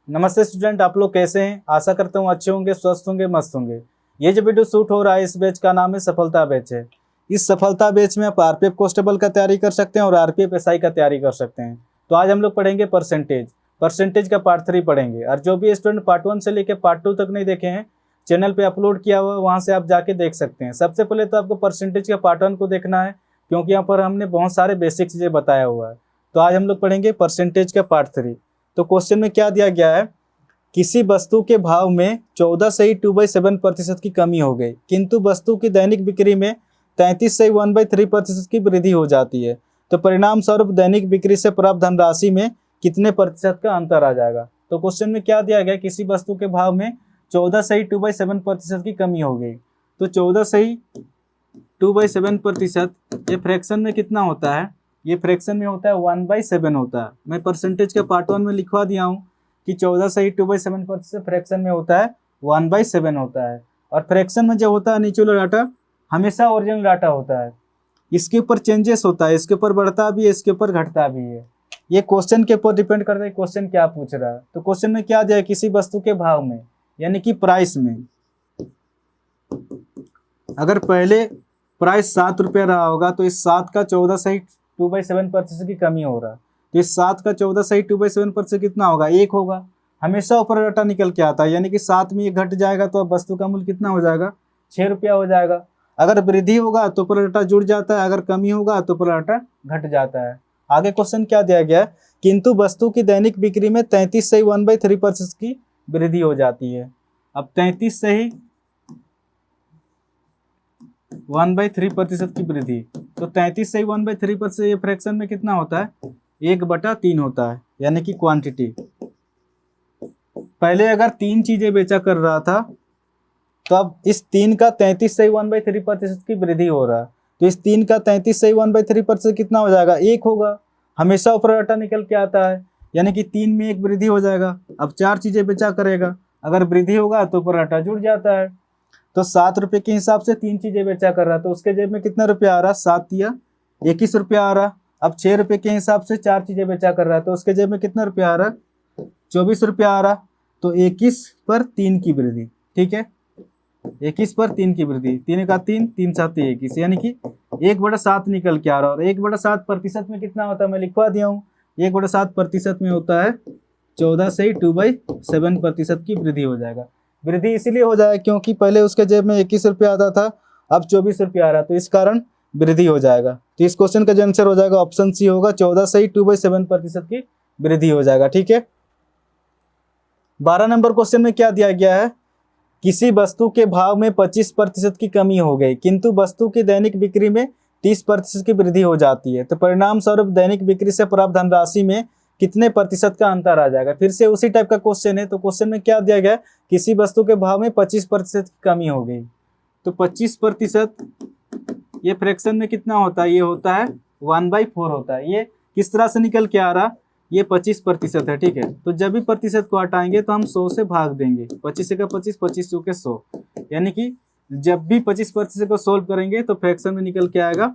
नमस्ते स्टूडेंट, आप लोग कैसे हैं? आशा करता हूँ अच्छे होंगे, स्वस्थ होंगे, मस्त होंगे। ये जो वीडियो शूट हो रहा है इस बैच का नाम है सफलता बैच है। इस सफलता बैच में आप आरपीएफ कांस्टेबल का तैयारी कर सकते हैं और आरपीएफ एसआई का तैयारी कर सकते हैं। तो आज हम लोग पढ़ेंगे परसेंटेज का पार्ट 3 पढ़ेंगे। और जो भी स्टूडेंट पार्ट 1 से लेकर पार्ट 2 तक नहीं देखे हैं, चैनल पे अपलोड किया हुआ, वहाँ से आप जाके देख सकते हैं। सबसे पहले तो आपको परसेंटेज का पार्ट 1 को देखना है, क्योंकि यहाँ पर हमने बहुत सारे बेसिक चीज़ें बताया हुआ है। तो आज हम लोग पढ़ेंगे परसेंटेज का पार्ट 3। तो क्वेश्चन में क्या दिया गया है, किसी वस्तु के भाव में 14 सही 2/7% की कमी हो गई, किंतु वस्तु की दैनिक बिक्री में 33 सही 1/3% की वृद्धि हो जाती है। तो परिणाम स्वरूप दैनिक बिक्री से प्राप्त धनराशि में कितने प्रतिशत का अंतर आ जाएगा। तो क्वेश्चन में क्या दिया गया, किसी वस्तु के भाव में 14 सही 2/7% की कमी हो गई। तो 14 सही 2/7% ये फ्रैक्शन में कितना होता है? ये फ्रैक्शन में होता है 1/7 होता है। मैं परसेंटेज के पार्ट 1 में लिखवा दिया हूँ कि 14 सही 2/7% फ्रैक्शन में होता है 1/7 होता है। और फ्रैक्शन में जो होता है नीचे वाला डाटा हमेशा ओरिजिनल डाटा होता है। इसके ऊपर चेंजेस होता है, इसके ऊपर बढ़ता भी है, इसके ऊपर घटता भी है। ये क्वेश्चन के ऊपर डिपेंड करता है क्वेश्चन क्या पूछ रहा है। तो क्वेश्चन में क्या दिया है, किसी वस्तु के भाव में यानी कि प्राइस में, अगर पहले प्राइस 7 रुपया रहा होगा तो इस 7 का 14 सही 2/7% की कमी हो रहा है। तो इस 7 का 14 सही 2/7% कितना होगा? 1 होगा। हमेशा ऊपर डाटा निकल के आता है, यानी कि 7 में 1 घट जाएगा तो अब वस्तु का मूल्य कितना हो जाएगा? 6 रुपया हो जाएगा। अगर वृद्धि होगा तो ऊपर डाटा जुड़ जाता है, अगर कमी होगा तो ऊपर डाटा घट जाता है। आगे क्वेश्चन क्या दिया गया है, किंतु वस्तु की दैनिक बिक्री में 33 सही 1/3% की वृद्धि हो जाती है। अब 33 सही 1/3% की वृद्धि, तो 33 सही 1/3% ये फ्रैक्शन में कितना होता है? 1/3 होता है, यानी कि क्वांटिटी। पहले अगर 3 चीजें बेचा कर रहा था तो अब इस 3 का 33 सही 1/3% की वृद्धि हो रहा है। तो इस 3 का 33 सही 1/3% कितना हो जाएगा? 1 होगा। हमेशा ऊपर डाटा निकल के आता है, यानी कि 3 में 1 वृद्धि हो जाएगा। अब 4 चीजें बेचा करेगा, अगर वृद्धि होगा तो ऊपर डाटा जुड़ जाता है। तो 7 रुपये के हिसाब से 3 चीजें बेचा कर रहा, तो उसके जेब में कितना रुपया आ रहा? 7 या 21 रुपया आ रहा। अब 6 रुपये के हिसाब से 4 चीजें बेचा कर रहा है, तो उसके जेब में कितना रुपया आ रहा? 24 रुपया आ रहा। तो 21 पर 3 की वृद्धि, ठीक है, 21 पर 3 की वृद्धि, 3 का 3, 3 7 21, यानी कि 1/7 निकल के आ रहा। और 1/7% में कितना होता है? मैं लिखवा दिया हूँ, 1/7% में होता है 14 से 2/7% की वृद्धि हो जाएगा। वृद्धि इसीलिए हो जाएगा क्योंकि पहले उसके जेब में 21 रुपया आता था, अब 24 रुपया आ रहा, तो इस कारण वृद्धि हो जाएगा। तो इस क्वेश्चन का जो आंसर हो जाएगा ऑप्शन सी होगा, 14 से 2/7% की वृद्धि हो जाएगा, ठीक है। 12 नंबर क्वेश्चन में क्या दिया गया है, किसी वस्तु के भाव में 25% की कमी हो गई, किंतु वस्तु की दैनिक बिक्री में 30% की वृद्धि हो जाती है। तो परिणाम स्वरूप दैनिक बिक्री से प्राप्त धनराशि में कितने प्रतिशत का अंतर आ जाएगा? फिर से उसी टाइप का क्वेश्चन है। तो क्वेश्चन में क्या दिया गया, किसी वस्तु के भाव में 25% की कमी हो गई। तो 25% ये फ्रैक्शन में कितना होता है? ये होता है 1/4 होता है। ये किस तरह से निकल के आ रहा? ये 25% है, ठीक है। तो जब भी प्रतिशत को हटाएंगे तो हम 100 से भाग देंगे। 25 का 25, 25 चौके 100, यानी कि जब भी 25% को सोल्व करेंगे तो फ्रैक्शन में निकल के आएगा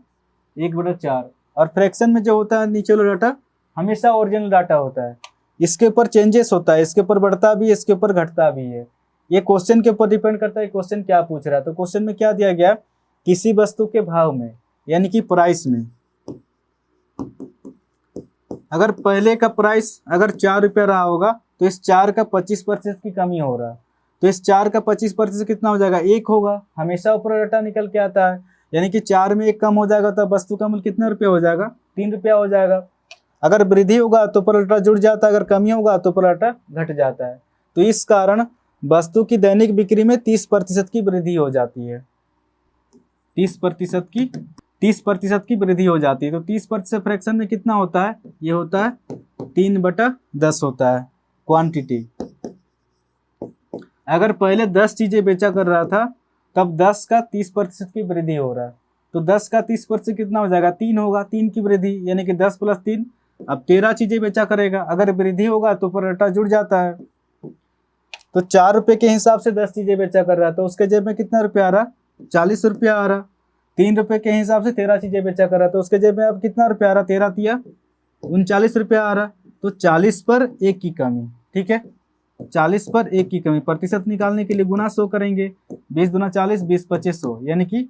1/4। और फ्रैक्शन में जो होता है नीचे वाला डाटा हमेशा ओरिजिनल डाटा होता है, इसके ऊपर चेंजेस होता है, इसके ऊपर बढ़ता भी है, इसके ऊपर घटता भी है। ये क्वेश्चन के ऊपर डिपेंड करता है क्वेश्चन क्या पूछ रहा है। तो क्वेश्चन में क्या दिया गया, किसी वस्तु के भाव में यानी कि प्राइस में, अगर पहले का प्राइस अगर 4 रुपया रहा होगा तो इस 4 का 25% की कमी हो रहा है। तो इस 4 का 25% कितना हो जाएगा? 1 होगा। हमेशा ऊपर डाटा निकल के आता है, यानी कि 4 में 1 कम हो जाएगा तो वस्तु का मूल्य कितना रुपया हो जाएगा? 3 रुपया हो जाएगा। अगर वृद्धि होगा तो ऊपर डाटा जुड़ जाता है, अगर कमी होगा तो ऊपर डाटा घट जाता है। तो इस कारण वस्तु की दैनिक बिक्री में 30% की वृद्धि हो जाती है। 30% की वृद्धि हो जाती है। तो 30% फ्रैक्शन में कितना होता है? ये होता है 3/10 होता है क्वांटिटी। अगर पहले 10 चीजें बेचा कर रहा था तब 10 का 30% की वृद्धि हो रहा है। तो 10 का 30% कितना हो जाएगा? 3 होगा, 3 की वृद्धि, यानी कि 10 + 3, अब 13 चीजें बेचा करेगा। अगर वृद्धि होगा तो ऊपर डाटा जुड़ जाता है। तो 4 रुपये के हिसाब से 10 चीजें बेचा कर रहा है, तो उसके जेब में कितना रुपया आ रहा? 40 रुपया आ रहा। 3 रुपये के हिसाब से 13 चीजें बेचा कर रहा है, तो उसके जेब में अब कितना रुपया आ रहा? 13 तिया 39 रुपया आ रहा। तो 40 पर 1 की कमी, ठीक है। 40 पर 1 की कमी, प्रतिशत निकालने के लिए गुना 100 करेंगे। 20 दूना 40, 20 25 100, यानी कि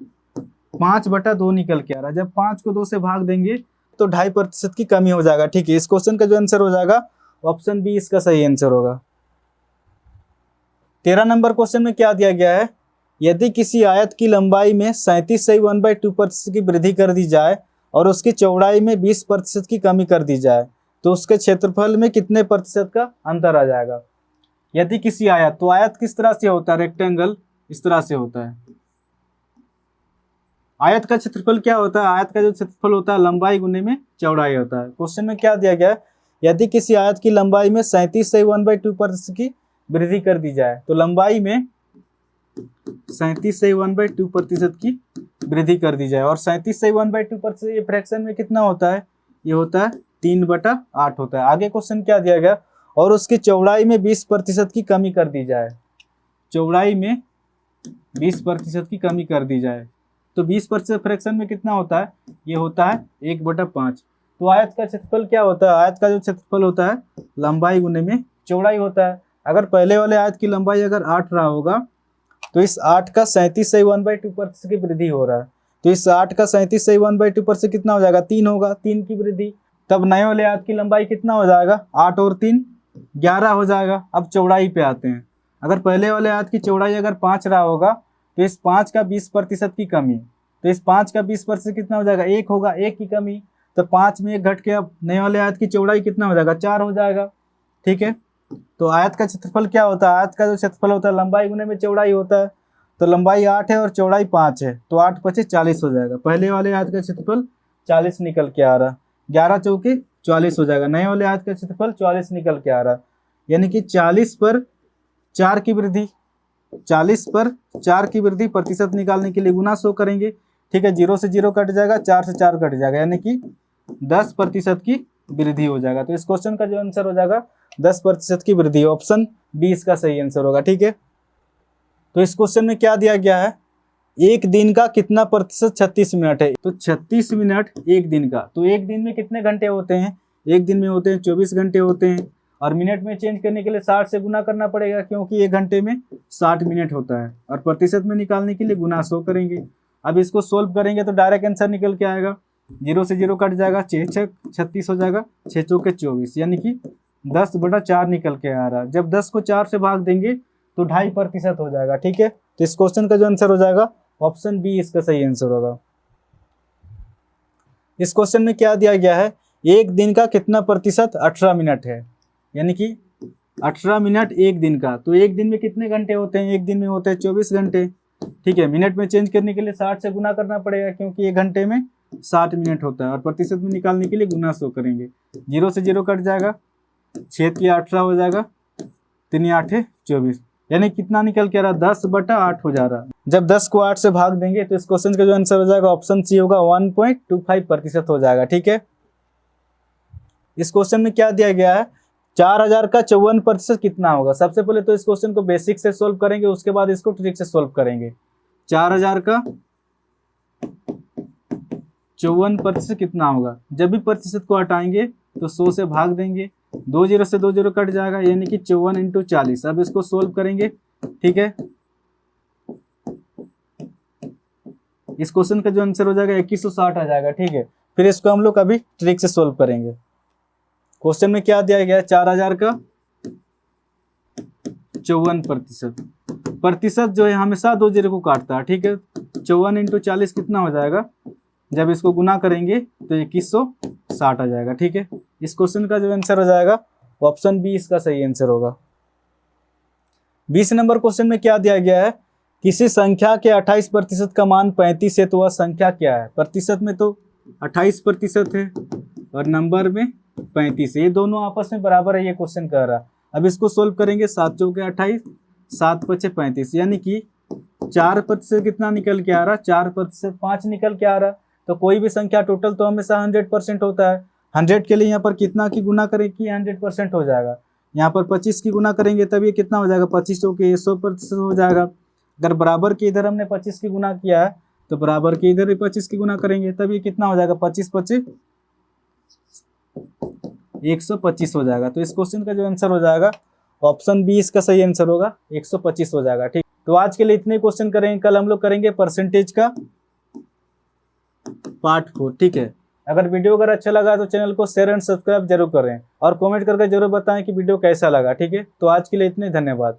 5/2 निकल के आ रहा है। जब 5 को 2 से भाग देंगे तो 2.5% की कमी हो जाएगा। ठीक है, इस क्वेश्चन का जो आंसर हो जाएगा ऑप्शन बी इसका सही आंसर होगा। 13 नंबर क्वेश्चन में क्या दिया गया है, यदि किसी आयत की लंबाई में 37.1/2% की वृद्धि कर दी जाए और उसकी चौड़ाई में 20% की कमी कर दी जाए तो उसके क्षेत्रफल में कितने प्रतिशत का अंतर आ जाएगा। यदि किसी आयत, तो आयत किस तरह से होता है, रेक्टेंगल इस तरह से होता है। आयत का क्षेत्रफल क्या होता है, आयत का जो क्षेत्रफल होता है लंबाई गुने में चौड़ाई होता है। क्वेश्चन में क्या दिया गया है, यदि किसी आयत की लंबाई में 37.1/2% की वृद्धि कर दी जाए, तो लंबाई में 37.1/2% की वृद्धि कर दी जाए, और 37.1/2% ये फ्रैक्शन में कितना होता है, ये होता है 3/8 होता है। आगे क्वेश्चन क्या दिया गया, और उसकी चौड़ाई में 20% की कमी कर दी जाए, चौड़ाई में 20% की कमी कर दी जाए, तो 20% फ्रैक्शन में कितना होता है, ये होता है 1/5। तो आयत का क्षेत्रफल क्या होता है, आयत का जो क्षेत्रफल होता है लंबाई गुने में चौड़ाई होता है। अगर पहले वाले आयत की लंबाई अगर 8 रहा होगा तो इस 8 का 37.1/2% की वृद्धि हो रहा है, तो इस 8 का 37.1/2% कितना हो जाएगा, 3 होगा, 3 की वृद्धि। तब नए वाले आयत की लंबाई कितना हो जाएगा, 8 और 3 11 हो जाएगा। अब चौड़ाई पे आते हैं, अगर पहले वाले आयत की चौड़ाई अगर 5 रहा होगा तो इस 5 का 20% की कमी, तो इस 5 का 20% कितना हो जाएगा, 1 होगा, 1 की कमी, तो 5 में 1 घट के अब नए वाले आयत की चौड़ाई कितना हो जाएगा, 4 हो जाएगा। ठीक है, तो आयत का क्षेत्रफल क्या होता है, आयत का जो क्षेत्रफल होता है लंबाई गुने में चौड़ाई होता है, तो लंबाई 8 है और चौड़ाई 5 है, तो 8 × 5 = 40 हो जाएगा। पहले वाले आयत का क्षेत्रफल 40 निकल के आ रहा, 11 चौके 40 हो जाएगा। नए वाले आयत का क्षेत्रफल 44 निकल के आ रहा, यानी कि 40 पर 4 की वृद्धि, 40 पर 4 की वृद्धि प्रतिशत निकालने के लिए गुना 100 करेंगे। ठीक है, 0 से 0 कट जाएगा, 4 से 4 कट जाएगा, यानी कि 10% की वृद्धि हो जाएगा। तो इस क्वेश्चन का जो आंसर हो जाएगा 10% की वृद्धि, ऑप्शन बी इसका सही आंसर होगा। ठीक है, तो इस क्वेश्चन में क्या दिया गया है, एक दिन का कितना प्रतिशत 36 मिनट है, तो 36 मिनट एक दिन का, तो एक दिन में कितने घंटे होते हैं, एक दिन में होते हैं 24 घंटे होते हैं, और मिनट में चेंज करने के लिए 60 से गुना करना पड़ेगा, क्योंकि एक घंटे में 60 मिनट होता है, और प्रतिशत में निकालने के लिए गुना 100 करेंगे। अब इसको सोल्व करेंगे तो डायरेक्ट आंसर निकल के आएगा, 0 से 0 कट जाएगा, 6 × 6 = 36 हो जाएगा, 6 चौके 24, यानी कि 10/4 निकल के आ रहा है। जब 10 को 4 से भाग देंगे तो 2.5% हो जाएगा। ठीक है, तो इस क्वेश्चन का जो आंसर हो जाएगा ऑप्शन बी इसका सही आंसर होगा। इस क्वेश्चन में क्या दिया गया है, एक दिन का कितना प्रतिशत 18 मिनट है, यानी कि 18 मिनट एक दिन का, तो एक दिन में कितने घंटे होते हैं, एक दिन में होते हैं 24 घंटे। ठीक है, मिनट में चेंज करने के लिए 60 से गुना करना पड़ेगा, क्योंकि एक घंटे में 60 मिनट होता है, और प्रतिशत में निकालने के लिए गुना 100 करेंगे। 0 से 0 कट जाएगा, 6 × 18 हो जाएगा, 3 × 8 = 24, यानी कितना निकल के आ रहा, 10/8 हो जा रहा है। जब 10 को 8 से भाग देंगे तो इस क्वेश्चन का जो आंसर हो जाएगा ऑप्शन सी होगा, 1.25% हो जाएगा। ठीक है, इस क्वेश्चन में क्या दिया गया है, 4000 का 54% कितना होगा। सबसे पहले तो इस क्वेश्चन को बेसिक से सोल्व करेंगे, उसके बाद इसको ट्रिक से सोल्व करेंगे। 4000 का 54% कितना होगा, जब भी प्रतिशत को हटाएंगे तो 100 से भाग देंगे, 2 0 से 2 0 कट जाएगा, यानी कि 54 × 40। अब इसको सोल्व करेंगे। ठीक है, इस क्वेश्चन का जो आंसर हो जाएगा 2160 आ जाएगा। ठीक है, फिर इसको हम लोग अभी ट्रिक से सोल्व करेंगे। क्वेश्चन में क्या दिया गया है, 4000 का 54%, प्रतिशत जो है हमेशा 2 0 को काटता है। ठीक है, 54 × 40 कितना हो जाएगा, जब इसको गुना करेंगे तो 2160 आ जाएगा। ठीक है, इस क्वेश्चन का जो आंसर हो जाएगा ऑप्शन बी इसका सही आंसर होगा। 20 नंबर क्वेश्चन में क्या दिया गया है, किसी संख्या के 28% का मान 35 है तो वह संख्या क्या है। प्रतिशत में तो 28% है और नंबर में 35 है, ये दोनों आपस में बराबर है, ये क्वेश्चन कह रहा है। अब इसको सोल्व करेंगे, 7 चौके 28, 7 × 5 = 35, यानी कि 4% कितना निकल के आ रहा, 4% 5 निकल के आ रहा। तो कोई भी संख्या टोटल तो हमेशा 100% होता है। 100 के लिए यहाँ पर कितना की गुना करें कि 100% हो जाएगा। यहाँ पर 25 की गुना करेंगे तब ये कितना हो जाएगा, 25 चौके 100% हो जाएगा। अगर बराबर के इधर हमने 25 की गुना किया है तो बराबर के इधर भी 25 की गुना करेंगे तब ये कितना हो जाएगा, 25 × 25 = 125 हो जाएगा। तो इस क्वेश्चन का जो आंसर हो जाएगा ऑप्शन बी इसका सही आंसर होगा, 125 हो जाएगा। ठीक, तो आज के लिए इतने क्वेश्चन करेंगे, कल हम लोग करेंगे परसेंटेज का पार्ट 4। ठीक है, अगर वीडियो अगर अच्छा लगा तो चैनल को शेयर एंड सब्सक्राइब जरूर करें और कमेंट करके जरूर बताएं कि वीडियो कैसा लगा। ठीक है, तो आज के लिए इतने, धन्यवाद।